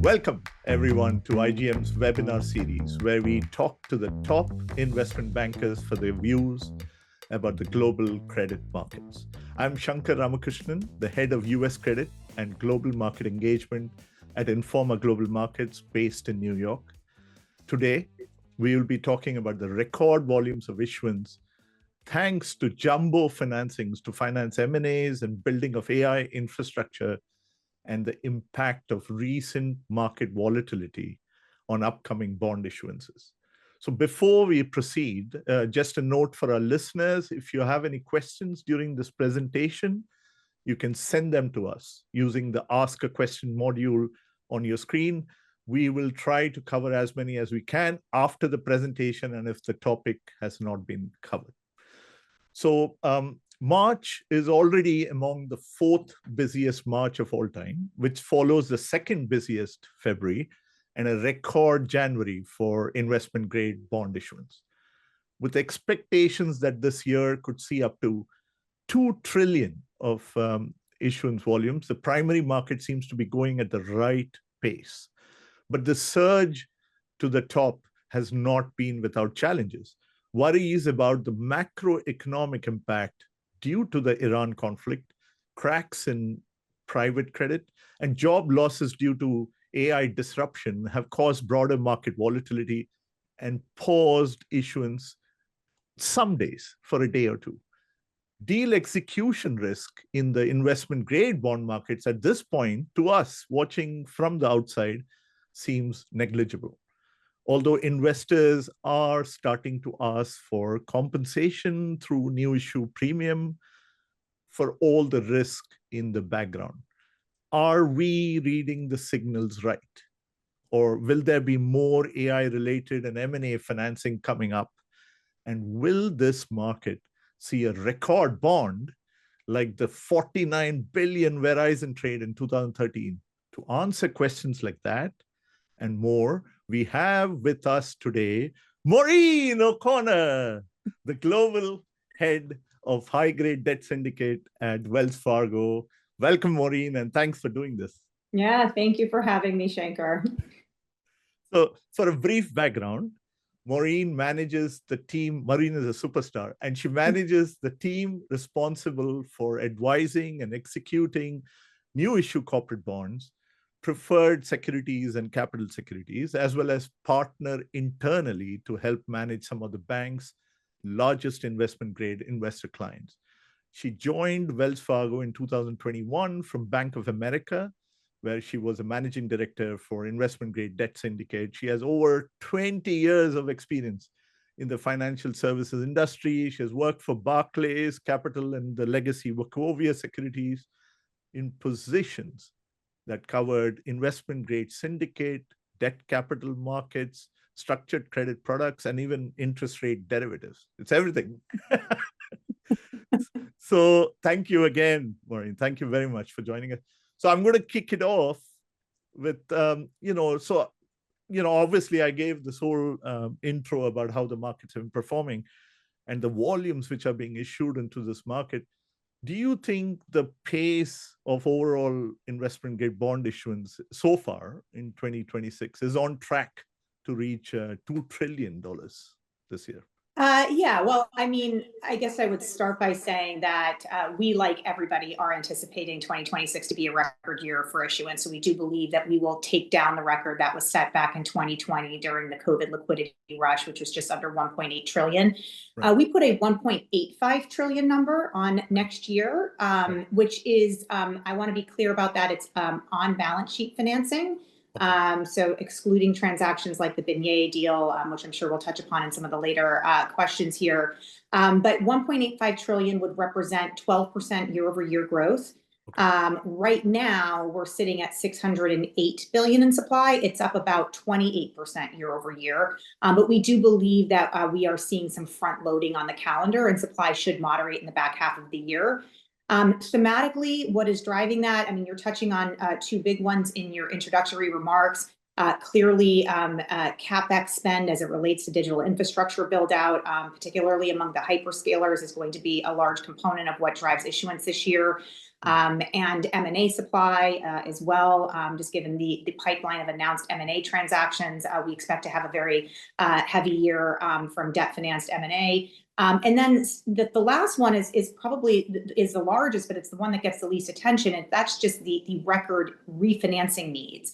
Welcome, everyone, to IGM's webinar series, where we talk to the top investment bankers for their views about the global credit markets. I'm Shankar Ramakrishnan, the head of US Credit and Global Market Engagement at Informa Global Markets based in New York. Today, we will be talking about the record volumes of issuance thanks to jumbo financings to finance M&As and building of AI infrastructure and the impact of recent market volatility on upcoming bond issuances. So before we proceed, just a note for our listeners, if you have any questions during this presentation, you can send them to us using the Ask a Question module on your screen. We will try to cover as many as we can after the presentation and if the topic has not been covered. So March is already among the fourth busiest March of all time, which follows the second busiest February and a record January for investment grade bond issuance. With expectations that this year could see up to 2 trillion of issuance volumes, the primary market seems to be going at the right pace. But the surge to the top has not been without challenges. Worries about the macroeconomic impact due to the Iran conflict, cracks in private credit, and job losses due to AI disruption have caused broader market volatility and paused issuance some days for a day or two. Deal execution risk in the investment grade bond markets at this point, to us watching from the outside, seems negligible. Although investors are starting to ask for compensation through new issue premium for all the risk in the background. Are we reading the signals right? Or will there be more AI-related and M&A financing coming up? And will this market see a record bond like the 49 billion Verizon trade in 2013? To answer questions like that and more, we have with us today Maureen O'Connor, the global head of high-grade debt syndicate at Wells Fargo. Welcome, Maureen, and thanks for doing this. Yeah, thank you for having me, Shankar. So for a brief background, Maureen manages the team. Maureen is a superstar, and she manages the team responsible for advising and executing new issue corporate bonds, preferred securities and capital securities, as well as partner internally to help manage some of the bank's largest investment grade investor clients. She joined Wells Fargo in 2021 from Bank of America, where she was a managing director for investment grade debt syndicate. She has over 20 years of experience in the financial services industry. She has worked for Barclays Capital and the legacy Wachovia Securities in positions that covered investment grade syndicate, debt capital markets, structured credit products, and even interest rate derivatives. It's everything. So thank you again, Maureen. Thank you very much for joining us. So I'm going to kick it off with, obviously I gave this whole intro about how the markets have been performing and the volumes which are being issued into this market. Do you think the pace of overall investment grade bond issuance so far in 2026 is on track to reach $2 trillion this year? Yeah, well, I mean, I guess I would start by saying that we, like everybody, are anticipating 2026 to be a record year for issuance. So we do believe that we will take down the record that was set back in 2020 during the COVID liquidity rush, which was just under 1.8 trillion. Right. We put a 1.85 trillion number on next year, right, which is, I want to be clear about that, it's on balance sheet financing. So excluding transactions like the Beignet deal, which I'm sure we'll touch upon in some of the later questions here. But 1.85 trillion would represent 12% year-over-year growth. Right now, we're sitting at 608 billion in supply. It's up about 28% year-over-year. But we do believe that we are seeing some front loading on the calendar, and supply should moderate in the back half of the year. Thematically, what is driving that? I mean, you're touching on two big ones in your introductory remarks. Clearly, CapEx spend as it relates to digital infrastructure build out, particularly among the hyperscalers, is going to be a large component of what drives issuance this year. and M&A supply as well. Just given the pipeline of announced M&A transactions, we expect to have a very heavy year from debt-financed M&A. And then the last one is probably the largest, but it's the one that gets the least attention, and that's just the record refinancing needs.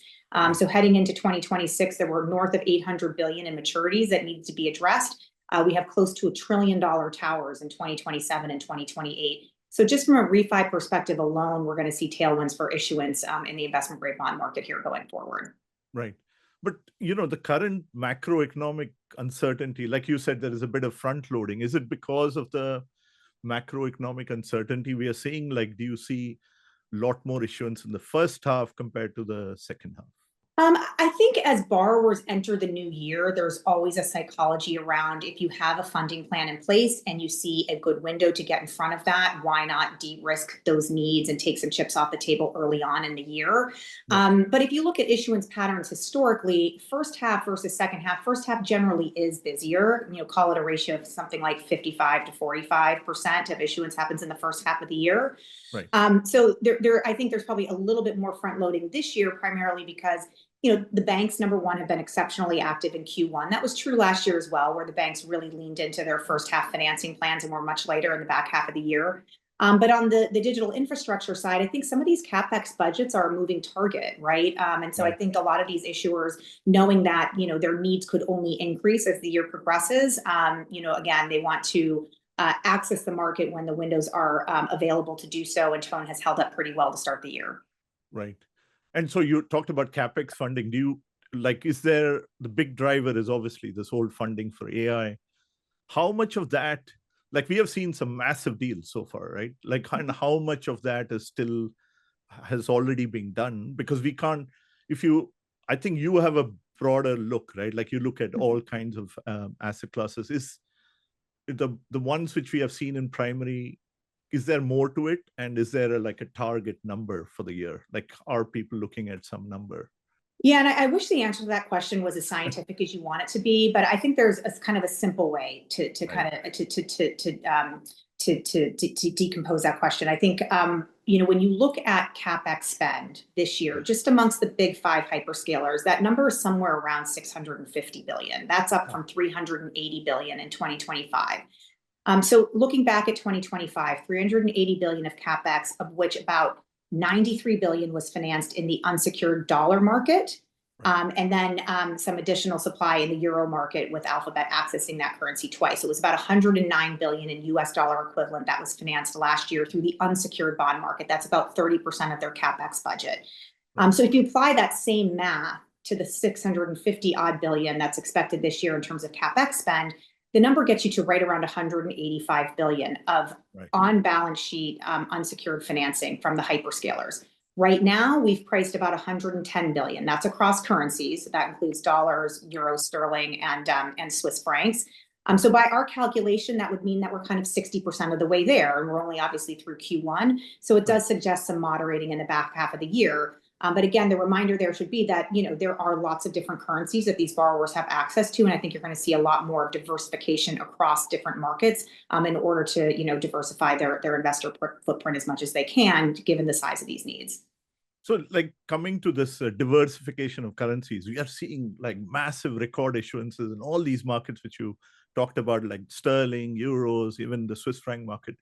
So heading into 2026, there were north of $800 billion in maturities that needs to be addressed. We have close to $1 trillion towers in 2027 and 2028. So just from a refi perspective alone, we're going to see tailwinds for issuance in the investment grade bond market here going forward. Right. But, the current macroeconomic uncertainty, like you said, there is a bit of front loading. Is it because of the macroeconomic uncertainty we are seeing? Like, do you see a lot more issuance in the first half compared to the second half? I think as borrowers enter the new year, there's always a psychology around if you have a funding plan in place and you see a good window to get in front of that, why not de-risk those needs and take some chips off the table early on in the year? But if you look at issuance patterns historically, first half versus second half, first half generally is busier. Call it a ratio of something like 55 to 45% of issuance happens in the first half of the year. Right. So I think there's probably a little bit more front loading this year, primarily because the banks, number one, have been exceptionally active in Q1. That was true last year as well, where the banks really leaned into their first half financing plans and were much later in the back half of the year. But on the digital infrastructure side, I think some of these CapEx budgets are a moving target, right? And so I think a lot of these issuers, knowing that, their needs could only increase as the year progresses, again, they want to access the market when the windows are available to do so, and tone has held up pretty well to start the year. Right. And so you talked about CapEx funding. Is there, the big driver is obviously this whole funding for AI. How much of that, we have seen some massive deals so far, right? And how much of that has already been done? Because we can't, I think you have a broader look, right? You look at all kinds of asset classes. Is the ones which we have seen in primary, is there more to it? And is there a target number for the year? Are people looking at some number? Yeah, and I wish the answer to that question was as scientific as you want it to be, but I think there's a kind of a simple way to decompose that question. I think when you look at CapEx spend this year, just amongst the big five hyperscalers, that number is somewhere around $650 billion. That's up from $380 billion in 2025. So looking back at 2025, $380 billion of CapEx, of which about $93 billion was financed in the unsecured dollar market, and then some additional supply in the euro market with Alphabet accessing that currency twice. So it was about $109 billion in US dollar equivalent that was financed last year through the unsecured bond market. That's about 30% of their CapEx budget. So if you apply that same math to the 650 odd billion that's expected this year in terms of CapEx spend, the number gets you to right around $185 billion of on-balance sheet unsecured financing from the hyperscalers. Right now, we've priced about $110 billion. That's across currencies. That includes dollars, euros, sterling, and Swiss francs. So by our calculation, that would mean that we're kind of 60% of the way there, and we're only obviously through Q1. So it does suggest some moderating in the back half of the year. But again, the reminder there should be that, there are lots of different currencies that these borrowers have access to. And I think you're going to see a lot more diversification across different markets in order to, diversify their investor footprint as much as they can, given the size of these needs. So coming to this diversification of currencies, we are seeing massive record issuances in all these markets, which you talked about, like sterling, euros, even the Swiss franc market.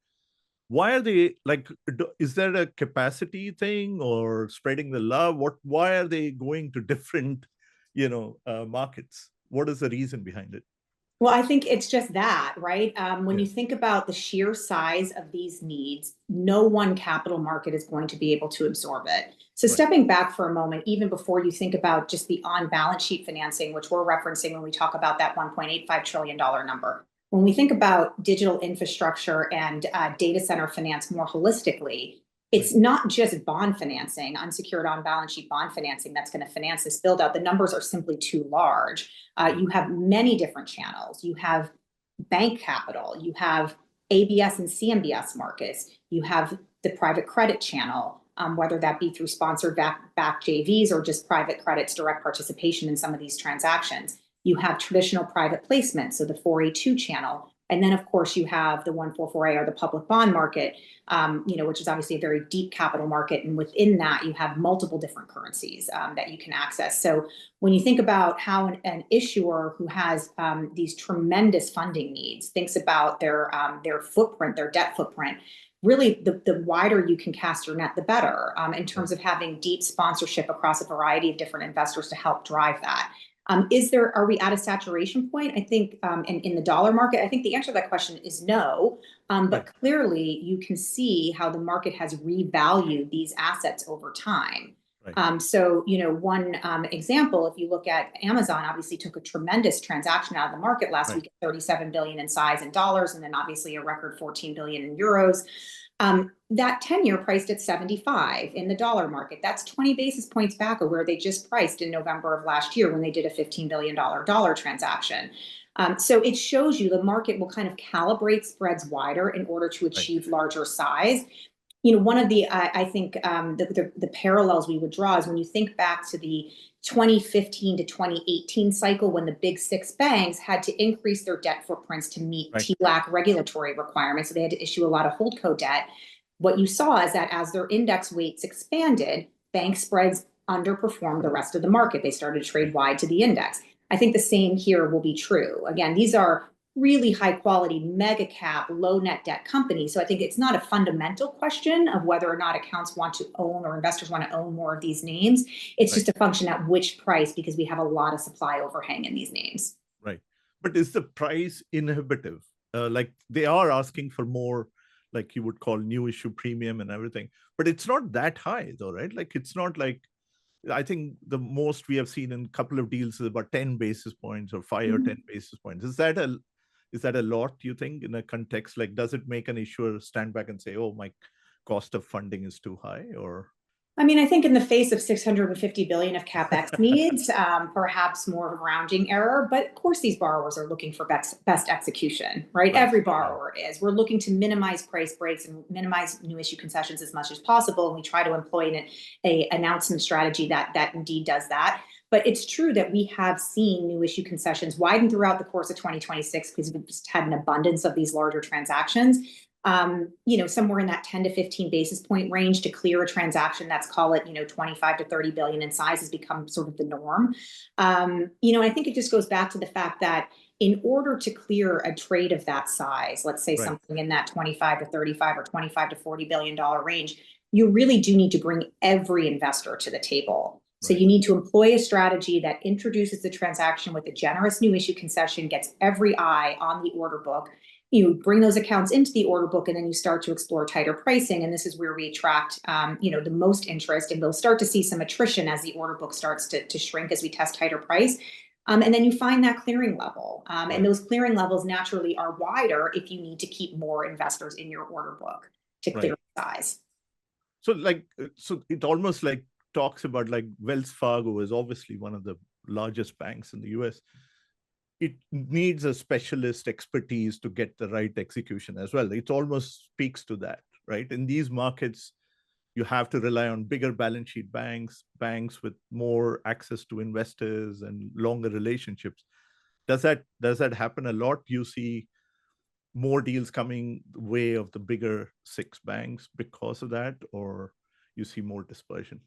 Why are they is there a capacity thing or spreading the love? Why are they going to different, markets? What is the reason behind it? Well, I think it's just that, right? When you think about the sheer size of these needs, no one capital market is going to be able to absorb it. So stepping back for a moment, even before you think about just the on-balance sheet financing, which we're referencing when we talk about that $1.85 trillion number, when we think about digital infrastructure and data center finance more holistically, it's not just bond financing, unsecured on-balance sheet bond financing that's going to finance this build-out. The numbers are simply too large. You have many different channels. You have bank capital. You have ABS and CMBS markets. You have the private credit channel, whether that be through sponsored back JVs or just private credits, direct participation in some of these transactions. You have traditional private placement, so the 4A2 channel, And then, of course, you have the 144A, or the public bond market, which is obviously a very deep capital market. And within that, you have multiple different currencies that you can access. So when you think about how an issuer who has these tremendous funding needs thinks about their footprint, their debt footprint, really the wider you can cast your net, the better, in terms of having deep sponsorship across a variety of different investors to help drive that. Are we at a saturation point? I think in the dollar market, I think the answer to that question is no. But clearly you can see how the market has revalued these assets over time. So, one example, if you look at Amazon, obviously took a tremendous transaction out of the market last week at $37 billion in size in dollars, and then obviously a record 14 billion in euros. That 10-year priced at 75 in the dollar market. That's 20 basis points back of where they just priced in November of last year when they did a $15 billion dollar transaction. So it shows you the market will kind of calibrate spreads wider in order to achieve larger size. One of the, I think, the parallels we would draw is when you think back to the 2015 to 2018 cycle, when the big six banks had to increase their debt footprints to meet TLAC regulatory requirements. So they had to issue a lot of holdco debt. What you saw is that as their index weights expanded, bank spreads underperformed the rest of the market. They started to trade wide to the index. I think the same here will be true. Again, these are really high quality, mega cap, low net debt companies. So I think it's not a fundamental question of whether or not accounts want to own or investors want to own more of these names. It's just a function at which price, because we have a lot of supply overhang in these names. Right. But is the price inhibitive? Like they are asking for more, like you would call new issue premium and everything, but it's not that high though, right? Like it's not like, I think the most we have seen in a couple of deals is about 10 basis points or 5 or 10 basis points. Is that a lot, you think, in a context? Like, does it make an issuer stand back and say, oh, my cost of funding is too high? Or I mean, I think in the face of 650 billion of CapEx needs, perhaps more of a rounding error. But of course, these borrowers are looking for best execution, right? Every borrower is. We're looking to minimize price breaks and minimize new issue concessions as much as possible. And we try to employ an announcement strategy that indeed does that. But it's true that we have seen new issue concessions widen throughout the course of 2026 because we've just had an abundance of these larger transactions. Somewhere in that 10 to 15 basis point range to clear a transaction that's, call it, 25 to 30 billion in size has become sort of the norm. I think it just goes back to the fact that in order to clear a trade of that size, let's say something in that 25 to 35 or 25 to 40 billion dollar range, you really do need to bring every investor to the table. So you need to employ a strategy that introduces the transaction with a generous new issue concession, gets every eye on the order book. You bring those accounts into the order book, and then you start to explore tighter pricing. And this is where we attract, the most interest. And we'll start to see some attrition as the order book starts to shrink as we test tighter price. And then you find that clearing level. And those clearing levels naturally are wider if you need to keep more investors in your order book to clear size. So it almost like talks about, like, Wells Fargo is obviously one of the largest banks in the US. It needs a specialist expertise to get the right execution as well. It almost speaks to that, right? In these markets, you have to rely on bigger balance sheet banks with more access to investors and longer relationships. Does that happen a lot? You see more deals coming the way of the bigger six banks because of that, or you see more dispersion?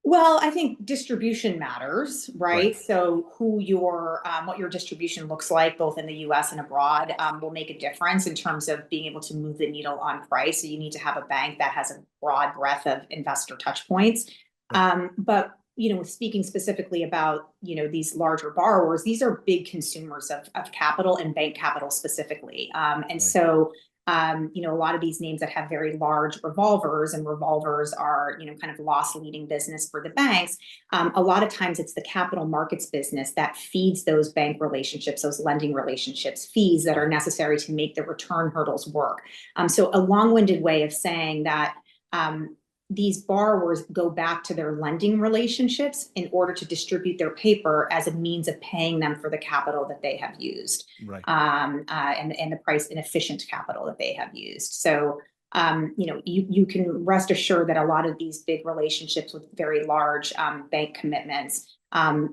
Well, I think distribution matters, right? So what your distribution looks like, both in the US and abroad, will make a difference in terms of being able to move the needle on price. So you need to have a bank that has a broad breadth of investor touch points. But speaking specifically about these larger borrowers, these are big consumers of capital and bank capital specifically. So a lot of these names that have very large revolvers, and revolvers are, kind of loss leading business for the banks. A lot of times it's the capital markets business that feeds those bank relationships, those lending relationships, fees that are necessary to make the return hurdles work. So a long-winded way of saying that these borrowers go back to their lending relationships in order to distribute their paper as a means of paying them for the capital that they have used, and the price inefficient capital that they have used. So You can rest assured that a lot of these big relationships with very large bank commitments,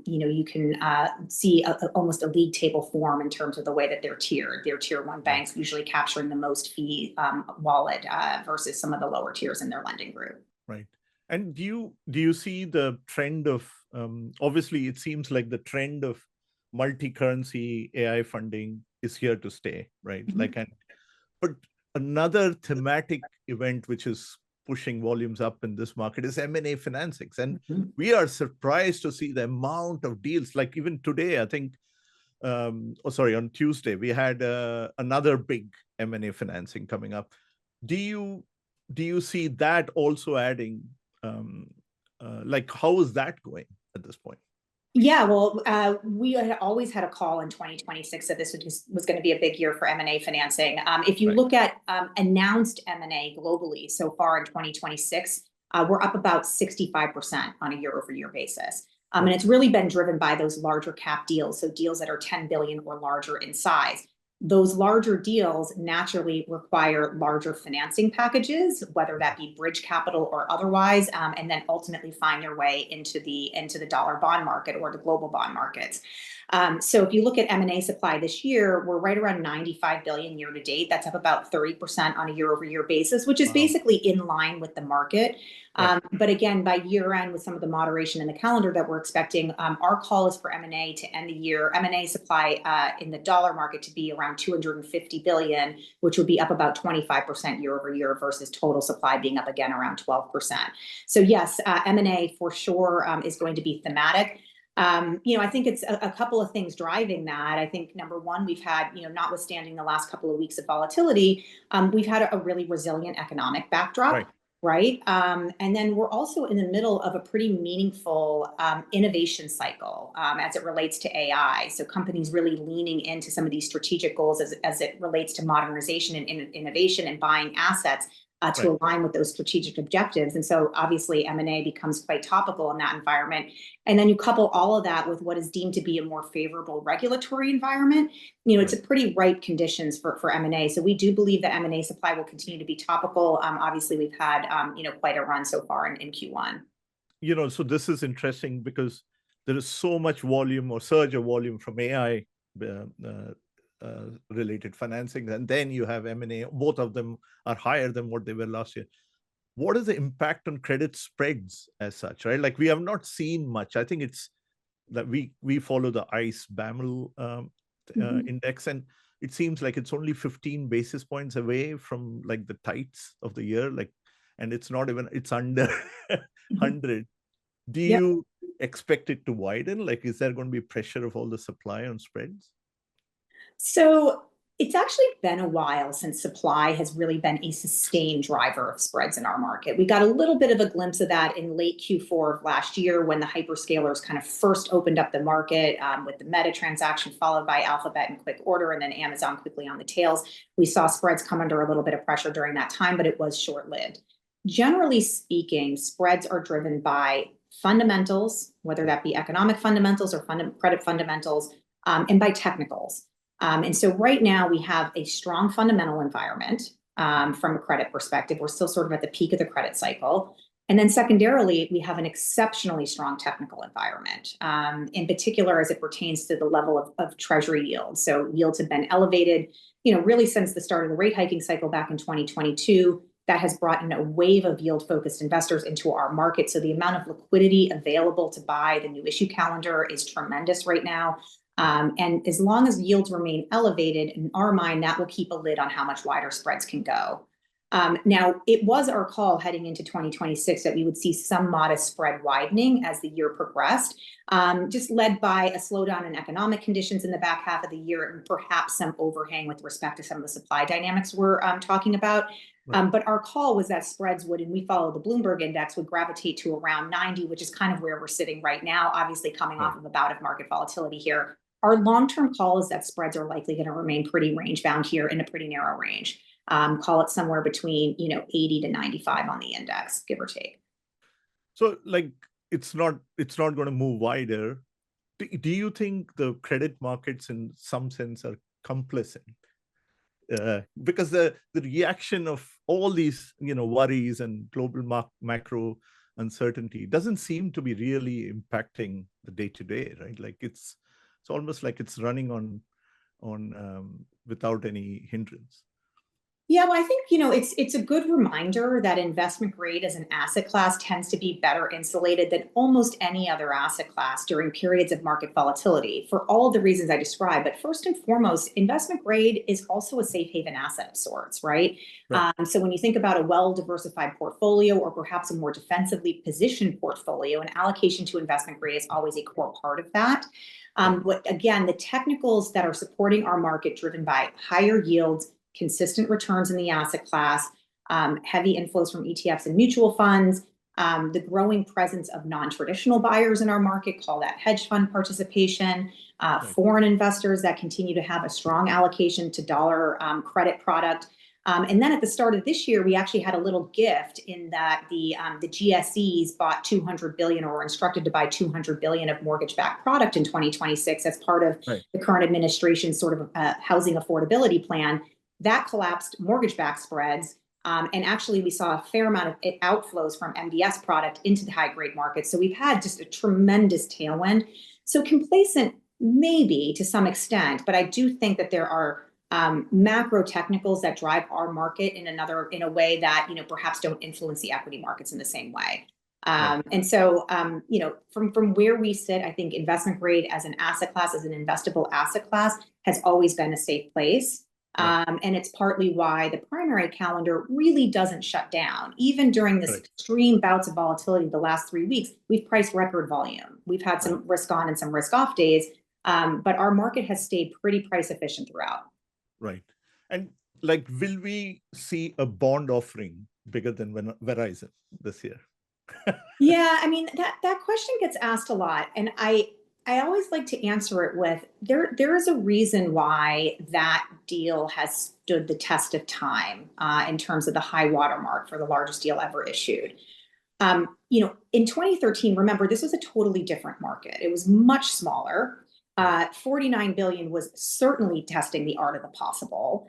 you can see almost a league table form in terms of the way that they're tiered. They're tier one banks, usually capturing the most fee wallet versus some of the lower tiers in their lending group. Right. And do you see the trend of, obviously it seems like the trend of multi-currency AI funding is here to stay, right? Mm-hmm. But another thematic event which is pushing volumes up in this market is M&A financings. And we are surprised to see the amount of deals. Like even today, I think, on Tuesday, we had another big M&A financing coming up. Do you see that also adding, how is that going at this point? Yeah, well, we had always had a call in 2026 that this was going to be a big year for M&A financing. If you look at announced M&A globally so far in 2026, we're up about 65% on a year-over-year basis. And it's really been driven by those larger cap deals, so deals that are 10 billion or larger in size. Those larger deals naturally require larger financing packages, whether that be bridge capital or otherwise, and then ultimately find their way into the dollar bond market or the global bond markets. So if you look at M&A supply this year, we're right around 95 billion year to date. That's up about 30% on a year-over-year basis, which is basically in line with the market. But again, by year end, with some of the moderation in the calendar that we're expecting, our call is for M&A to end the year, M&A supply in the dollar market to be around 250 billion, which would be up about 25% year over year versus total supply being up again around 12%. So yes, M&A for sure is going to be thematic. I think it's a couple of things driving that. I think number one, we've had, notwithstanding the last couple of weeks of volatility, we've had a really resilient economic backdrop. Right. And then we're also in the middle of a pretty meaningful innovation cycle as it relates to AI. So companies really leaning into some of these strategic goals as it relates to modernization and innovation and buying assets to align with those strategic objectives. And so obviously M&A becomes quite topical in that environment. And then you couple all of that with what is deemed to be a more favorable regulatory environment. It's a pretty ripe conditions for M&A. So we do believe that M&A supply will continue to be topical. Obviously, we've had, quite a run so far in Q1. So this is interesting because there is so much volume or surge of volume from AI related financing, and then you have M&A. Both of them are higher than what they were last year. What is the impact on credit spreads as such, right? Like we have not seen much. I think it's that we follow the ICE BAML index, and it seems like it's only 15 basis points away from like the tights of the year, and it's not even, it's under 100. Do you expect it to widen? Like, is there going to be pressure of all the supply on spreads? So it's actually been a while since supply has really been a sustained driver of spreads in our market. We got a little bit of a glimpse of that in late Q4 of last year when the hyperscalers kind of first opened up the market with the Meta transaction, followed by Alphabet in quick order, and then Amazon quickly on the tails. We saw spreads come under a little bit of pressure during that time, but it was short-lived. Generally speaking, spreads are driven by fundamentals, whether that be economic fundamentals or credit fundamentals, and by technicals. And so right now we have a strong fundamental environment from a credit perspective. We're still sort of at the peak of the credit cycle. And then secondarily, we have an exceptionally strong technical environment, in particular as it pertains to the level of treasury yields. So yields have been elevated, really since the start of the rate hiking cycle back in 2022. That has brought in a wave of yield-focused investors into our market. So the amount of liquidity available to buy the new issue calendar is tremendous right now. And as long as yields remain elevated, in our mind, that will keep a lid on how much wider spreads can go. Now, it was our call heading into 2026 that we would see some modest spread widening as the year progressed, just led by a slowdown in economic conditions in the back half of the year and perhaps some overhang with respect to some of the supply dynamics we're talking about. But our call was that spreads would, and we follow the Bloomberg index, would gravitate to around 90, which is kind of where we're sitting right now, obviously coming off of a bout of market volatility here. Our long-term call is that spreads are likely going to remain pretty range bound here in a pretty narrow range. Call it somewhere between 80 to 95 on the index, give or take. So it's not going to move wider. Do you think the credit markets in some sense are complicit because the reaction of all these worries and global macro uncertainty doesn't seem to be really impacting the day to day, right? Like it's almost like it's running on without any hindrance. Yeah, well, I think, it's a good reminder that investment grade as an asset class tends to be better insulated than almost any other asset class during periods of market volatility for all of the reasons I described. But first and foremost, investment grade is also a safe haven asset of sorts, right? Right. So when you think about a well-diversified portfolio or perhaps a more defensively positioned portfolio, an allocation to investment grade is always a core part of that. Again, the technicals that are supporting our market driven by higher yields, consistent returns in the asset class, heavy inflows from ETFs and mutual funds, the growing presence of non-traditional buyers in our market, call that hedge fund participation, foreign investors that continue to have a strong allocation to dollar credit product. And then at the start of this year, we actually had a little gift in that the GSEs bought 200 billion or were instructed to buy 200 billion of mortgage-backed product in 2026 as part of the current administration's sort of housing affordability plan. That collapsed mortgage-backed spreads. And actually, we saw a fair amount of outflows from MBS product into the high-grade market. So we've had just a tremendous tailwind. So complacent, maybe to some extent, but I do think that there are macro technicals that drive our market in a way that perhaps don't influence the equity markets in the same way. And so, from where we sit, I think investment grade as an asset class, as an investable asset class, has always been a safe place. And it's partly why the primary calendar really doesn't shut down. Even during this extreme bouts of volatility the last 3 weeks, we've priced record volume. We've had some risk on and some risk off days, but our market has stayed pretty price efficient throughout. Right. And like, will we see a bond offering bigger than Verizon this year? Yeah, I mean, that question gets asked a lot. And I always like to answer it with there is a reason why that deal has stood the test of time in terms of the high watermark for the largest deal ever issued. In 2013, remember, this was a totally different market. It was much smaller. 49 billion was certainly testing the art of the possible.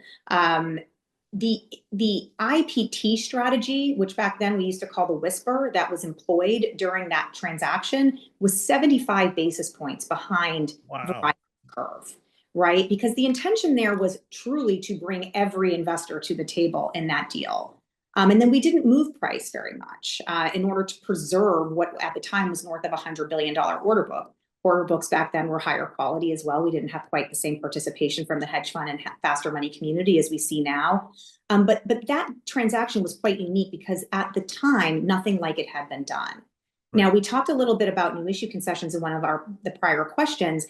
The IPT strategy, which back then we used to call the whisper, that was employed during that transaction, was 75 basis points behind the curve, right? Because the intention there was truly to bring every investor to the table in that deal. And then we didn't move price very much in order to preserve what at the time was north of $100 billion order book. Order books back then were higher quality as well. We didn't have quite the same participation from the hedge fund and faster money community as we see now. But that transaction was quite unique because at the time, nothing like it had been done. Now, we talked a little bit about new issue concessions in one of the prior questions.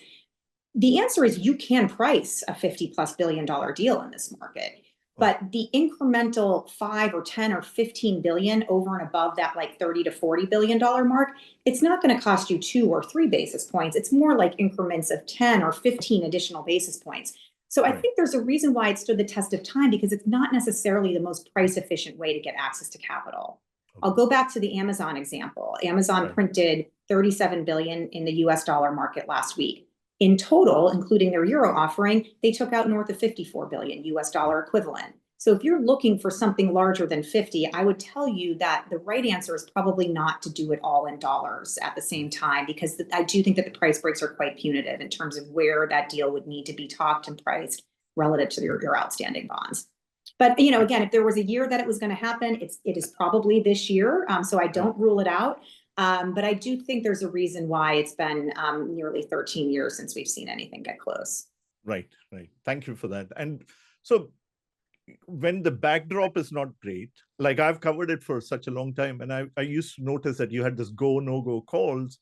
The answer is you can price a $50+ billion deal in this market. But the incremental 5 or 10 or 15 billion over and above that like 30 to 40 billion dollar mark, it's not going to cost you 2 or 3 basis points. It's more like increments of 10 or 15 additional basis points. So I think there's a reason why it stood the test of time, because it's not necessarily the most price efficient way to get access to capital. I'll go back to the Amazon example. Amazon printed 37 billion in the US dollar market last week. In total, including their euro offering, they took out north of 54 billion US dollar equivalent. So if you're looking for something larger than 50, I would tell you that the right answer is probably not to do it all in dollars at the same time, because I do think that the price breaks are quite punitive in terms of where that deal would need to be talked and priced relative to your outstanding bonds. But, again, if there was a year that it was going to happen, it is probably this year. So I don't rule it out. But I do think there's a reason why it's been nearly 13 years since we've seen anything get close. Right. Thank you for that. And so when the backdrop is not great, like I've covered it for such a long time, and I used to notice that you had this go, no go calls.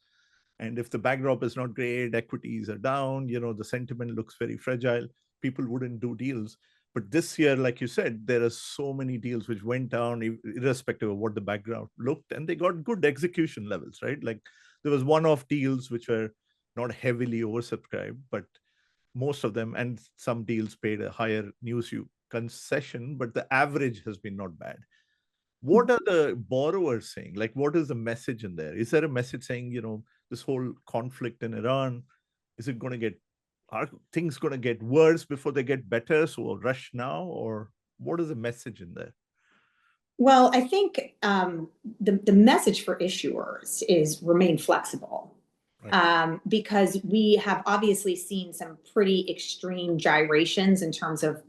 And if the backdrop is not great, equities are down, the sentiment looks very fragile, people wouldn't do deals. But this year, like you said, there are so many deals which went down irrespective of what the background looked, and they got good execution levels, right? Like there was one-off deals which were not heavily oversubscribed, but most of them, and some deals paid a higher new issue concession, but the average has been not bad. What are the borrowers saying? Like, what is the message in there? Is there a message saying, this whole conflict in Iran, is it going to get Are things going to get worse before they get better? So we'll rush now, or what is the message in there? Well, I think the message for issuers is remain flexible. Right. Because we have obviously seen some pretty extreme gyrations in terms of,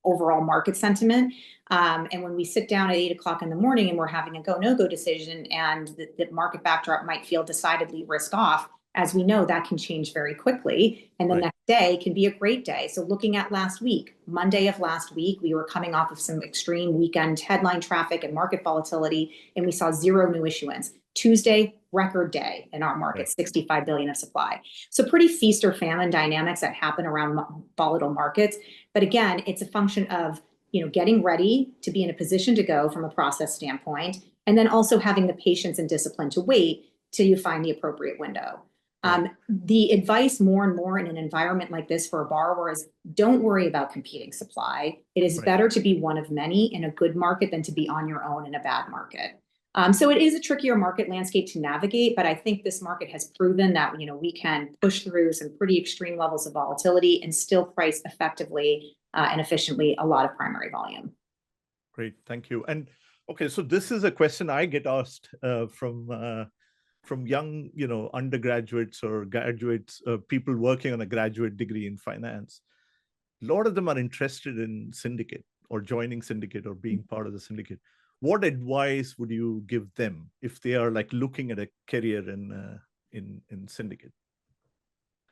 overall market sentiment. And when we sit down at 8 o'clock in the morning and we're having a go, no go decision, and the market backdrop might feel decidedly risk off, as we know, that can change very quickly. And the Right. next day can be a great day. So looking at last week, Monday of last week, we were coming off of some extreme weekend headline traffic and market volatility, and we saw zero new issuance. Tuesday, record day in our market, Right. 65 billion of supply. So pretty feast or famine dynamics that happen around volatile markets. But again, it's a function of, getting ready to be in a position to go from a process standpoint, and then also having the patience and discipline to wait till you find the appropriate window. Right. The advice more and more in an environment like this for a borrower is don't worry about competing supply. It is Right. better to be one of many in a good market than to be on your own in a bad market. So it is a trickier market landscape to navigate, but I think this market has proven that we can push through some pretty extreme levels of volatility and still price effectively and efficiently a lot of primary volume. Great, thank you. And okay, so this is a question I get asked from young, undergraduates or graduates, people working on a graduate degree in finance. A lot of them are interested in Syndicate or joining Syndicate or being part of the Syndicate. What advice would you give them if they are like looking at a career in Syndicate?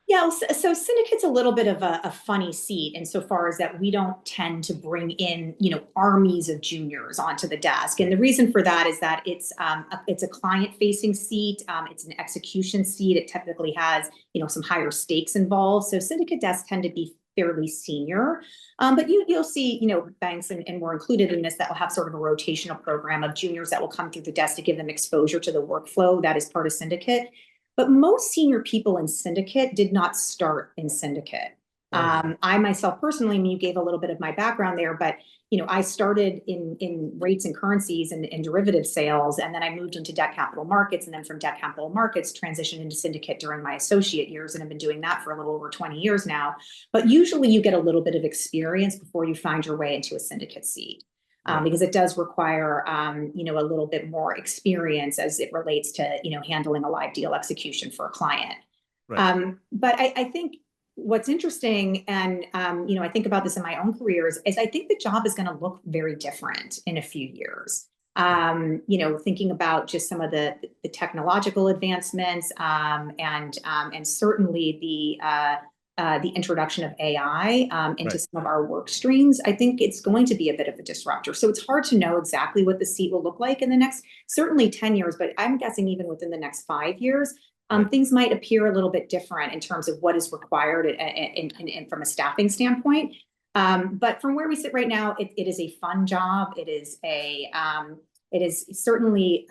Yeah, so Syndicate's a little bit of a funny seat insofar as that we don't tend to bring in, armies of juniors onto the desk. And the reason for that is that it's a client-facing seat. It's an execution seat. It typically has, some higher stakes involved. So Syndicate desks tend to be fairly senior. But you'll see, banks, and we're included in this, that will have sort of a rotational program of juniors that will come through the desk to give them exposure to the workflow that is part of Syndicate. But most senior people in Syndicate did not start in Syndicate. I myself personally, you gave a little bit of my background there, but I started in rates and currencies and derivative sales, and then I moved into debt capital markets, and then from debt capital markets transitioned into Syndicate during my associate years, and I've been doing that for a little over 20 years now. But usually you get a little bit of experience before you find your way into a Syndicate seat. Because it does require, a little bit more experience as it relates to, handling a live deal execution for a client. Right. But I think what's interesting, and, I think about this in my own careers, is I think the job is going to look very different in a few years. Thinking about just some of the technological advancements, and certainly the introduction of AI into some of our work streams, I think it's going to be a bit of a disruptor. So it's hard to know exactly what the seat will look like in the next, certainly 10 years, but I'm guessing even within the next 5 years, things might appear a little bit different in terms of what is required and from a staffing standpoint. But from where we sit right now, it is a fun job. It is certainly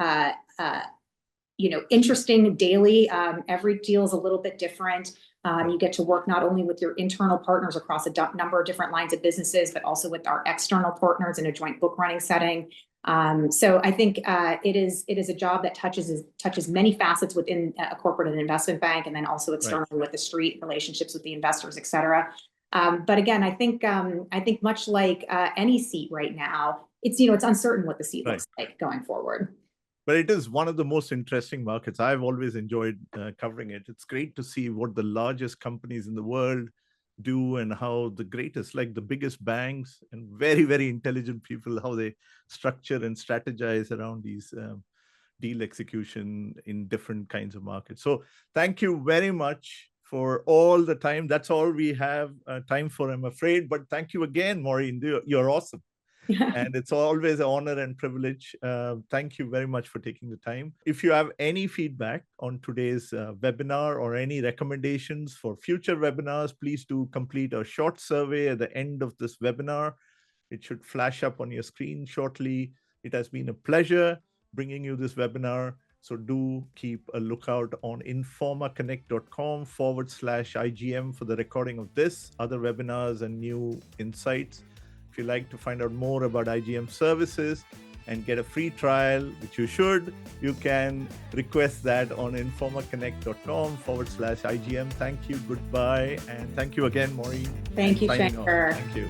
interesting daily. Every deal is a little bit different. You get to work not only with your internal partners across a number of different lines of businesses, but also with our external partners in a joint book running setting. So I think it is a job that touches many facets within a corporate and investment bank, and then also externally with the street, relationships with the investors, et cetera. But again, I think much like any seat right now, it's uncertain what the seat looks like going forward. But it is one of the most interesting markets. I've always enjoyed covering it. It's great to see what the largest companies in the world do and how the greatest, like the biggest banks and very, very intelligent people, how they structure and strategize around these deal execution in different kinds of markets. So thank you very much for all the time. That's all we have time for, I'm afraid. But thank you again, Maureen. You're awesome. And it's always an honor and privilege. Thank you very much for taking the time. If you have any feedback on today's webinar or any recommendations for future webinars, please do complete a short survey at the end of this webinar. It should flash up on your screen shortly. It has been a pleasure bringing you this webinar. So do keep a lookout on informaconnect.com/IGM for the recording of this, other webinars, and new insights. If you'd like to find out more about IGM services, and get a free trial, which you should, you can request that on informaconnect.com/IGM. Thank you, goodbye, and thank you again, Maureen. Thank you, Signing off. Shankar. Thank you.